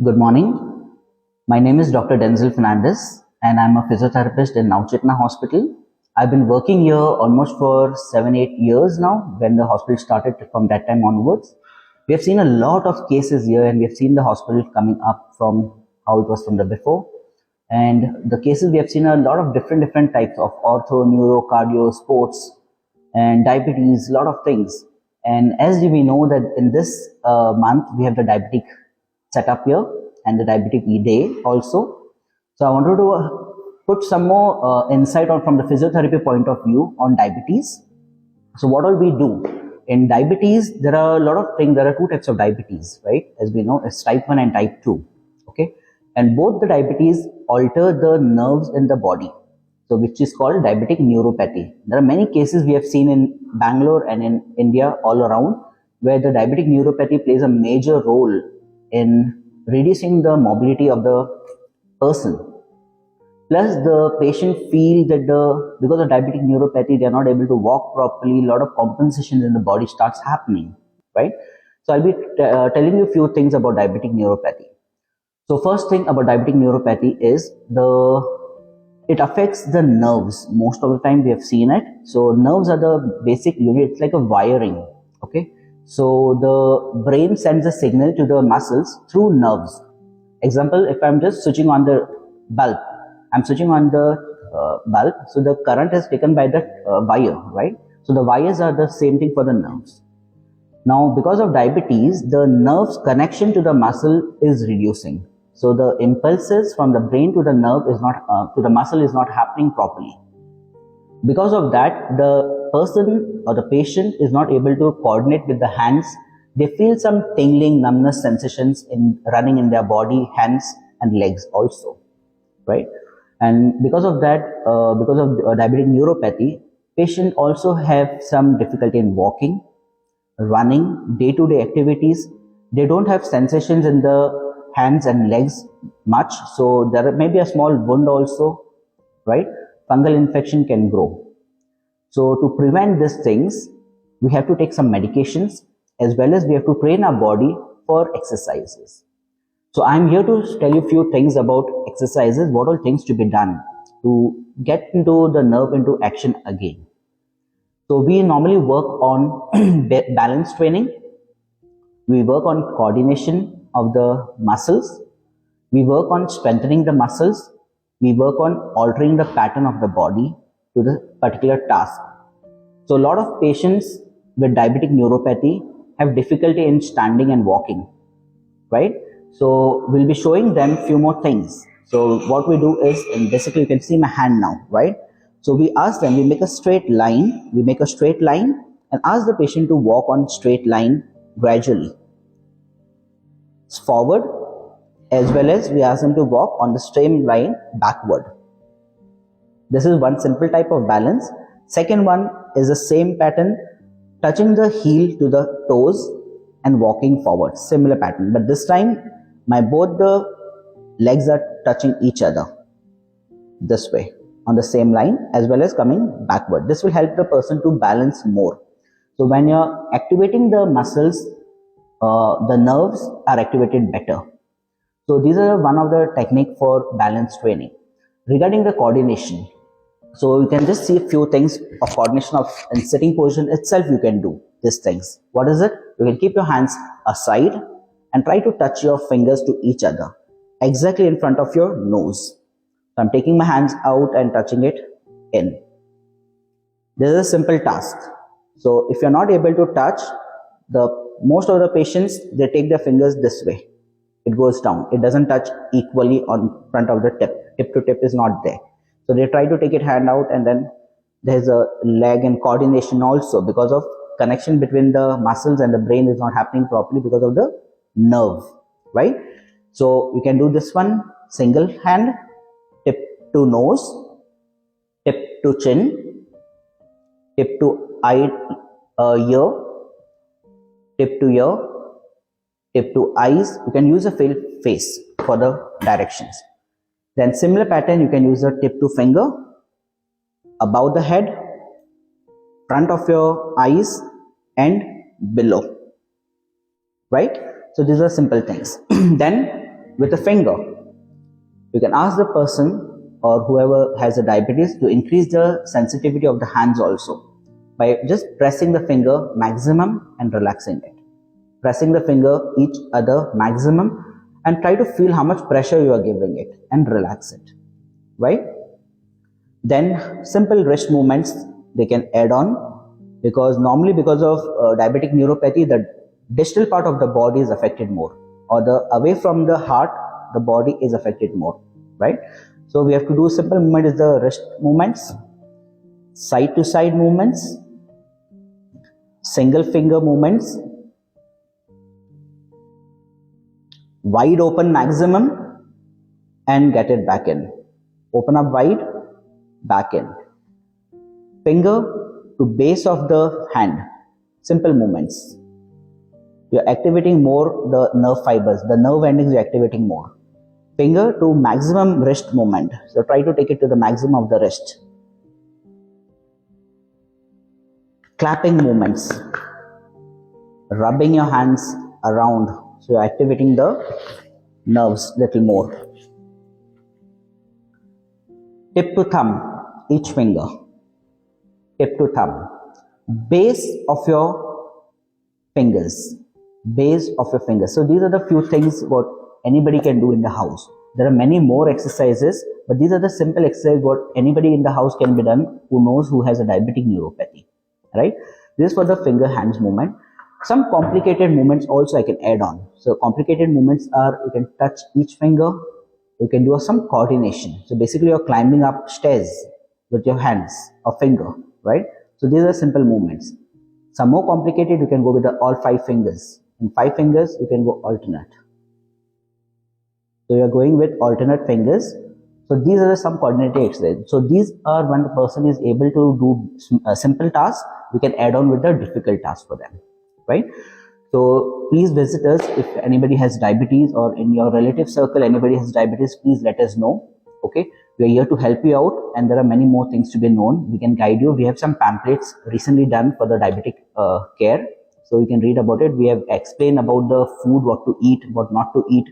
Good morning. My name is Dr. Denzil Fernandes and I'm a physiotherapist in Nauchetna Hospital. I've been working here almost for 7-8 years now when the hospital started from that time onwards. We have seen a lot of cases here and we have seen the hospital coming up from how it was from the before. And the cases we have seen a lot of different types of ortho, neuro, cardio, sports and diabetes, a lot of things. And as we know that in this month we have the diabetic set up here and the diabetic day also. So I wanted to put some more insight on from the physiotherapy point of view on diabetes. So what all we do in diabetes, there are a lot of things. There are two types of diabetes, right? As we know, it's type 1 and type 2. Okay, and both the diabetes alter the nerves in the body, so which is called diabetic neuropathy. There are many cases we have seen in Bangalore and in India all around where the diabetic neuropathy plays a major role in reducing the mobility of the person. Plus the patient feel that because of diabetic neuropathy they are not able to walk properly, a lot of compensation in the body starts happening, right? So I'll be telling you a few things about diabetic neuropathy. So first thing about diabetic neuropathy is it affects the nerves. Most of the time we have seen it. So nerves are the basic unit. It's like a wiring. Okay. So the brain sends a signal to the muscles through nerves. Example, if I'm just switching on the bulb, I'm switching on the bulb. So the current is taken by the wire, right? So the wires are the same thing for the nerves. Now, because of diabetes, the nerve's connection to the muscle is reducing. So the impulses from the brain to the nerve is not to the muscle is not happening properly. Because of that, the person or the patient is not able to coordinate with the hands. They feel some tingling, numbness sensations in running in their body, hands and legs also, right? And because of that, because of diabetic neuropathy, patient also have some difficulty in walking, running, day-to-day activities. They don't have sensations in the hands and legs much, so there may be a small wound also, right? Fungal infection can grow. So to prevent these things, we have to take some medications as well as we have to train our body for exercises. So I'm here to tell you a few things about exercises, what all things to be done to get into the nerve into action again. So we normally work on balance training. We work on coordination of the muscles. We work on strengthening the muscles. We work on altering the pattern of the body to the particular task. So a lot of patients with diabetic neuropathy have difficulty in standing and walking, right? So we'll be showing them few more things. So what we do is, and basically you can see my hand now, right? So we ask them, we make a straight line and ask the patient to walk on straight line gradually forward, as well as we ask them to walk on the same line backward. This is one simple type of balance. Second one is the same pattern, touching the heel to the toes and walking forward, similar pattern, but this time both the legs are touching each other this way on the same line, as well as coming backward. This will help the person to balance more. So when you're activating the muscles, the nerves are activated better. So these are one of the technique for balance training. Regarding the coordination, so you can just see a few things of coordination of in sitting position itself. You can do these things. What is it? You can keep your hands aside and try to touch your fingers to each other exactly in front of your nose. So I'm taking my hands out and touching it in. This is a simple task. So if you're not able to touch, most of the patients, they take their fingers this way. It goes down. It doesn't touch equally on front of the tip. Tip to tip is not there. So they try to take it hand out, and then there's a leg and coordination also because of connection between the muscles and the brain is not happening properly because of the nerve, right? So you can do this one single hand, tip to nose, tip to chin, tip to eye, ear, tip to ear, tip to eyes. You can use a face for the directions. Then similar pattern, you can use a tip to finger, above the head, front of your eyes and below, right? So these are simple things. Then with a finger. You can ask the person or whoever has a diabetes to increase the sensitivity of the hands also by just pressing the finger maximum and relaxing it. Pressing the finger each other maximum and try to feel how much pressure you are giving it and relax it, right? Then simple wrist movements they can add on, because normally because of diabetic neuropathy, the distal part of the body is affected more, or the away from the heart the body is affected more, right? So we have to do simple movement is the wrist movements, side to side movements, single finger movements, wide open maximum and get it back in. Open up wide, back in. Finger to base of the hand, simple movements. You're activating more the nerve fibers, the nerve endings you're activating more. Finger to maximum wrist movement. So try to take it to the maximum of the wrist. Clapping movements. Rubbing your hands around. So you're activating the nerves little more. Tip to thumb, each finger. Tip to thumb. Base of your fingers. Base of your fingers. So these are the few things what anybody can do in the house. There are many more exercises, but these are the simple exercises what anybody in the house can be done who knows who has a diabetic neuropathy, right? This is for the finger hands movement. Some complicated movements also I can add on. So complicated movements are, you can touch each finger, you can do some coordination. So basically you're climbing up stairs with your hands or finger, right? So these are simple movements. Some more complicated, you can go with all 5 fingers. In 5 fingers, you can go alternate. So you are going with alternate fingers. So these are some coordinated exercises. So these are when the person is able to do a simple task, we can add on with the difficult task for them, right? So please visit us if anybody has diabetes, or in your relative circle anybody has diabetes, please let us know. Okay, we are here to help you out, and there are many more things to be known. We can guide you. We have some pamphlets recently done for the diabetic care, so you can read about it. We have explained about the food, what to eat, what not to eat,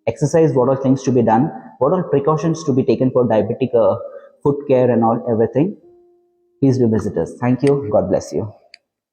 exercise, what are things to be done, what are precautions to be taken for diabetic foot care and all everything. Please do visit us. Thank you. God bless you.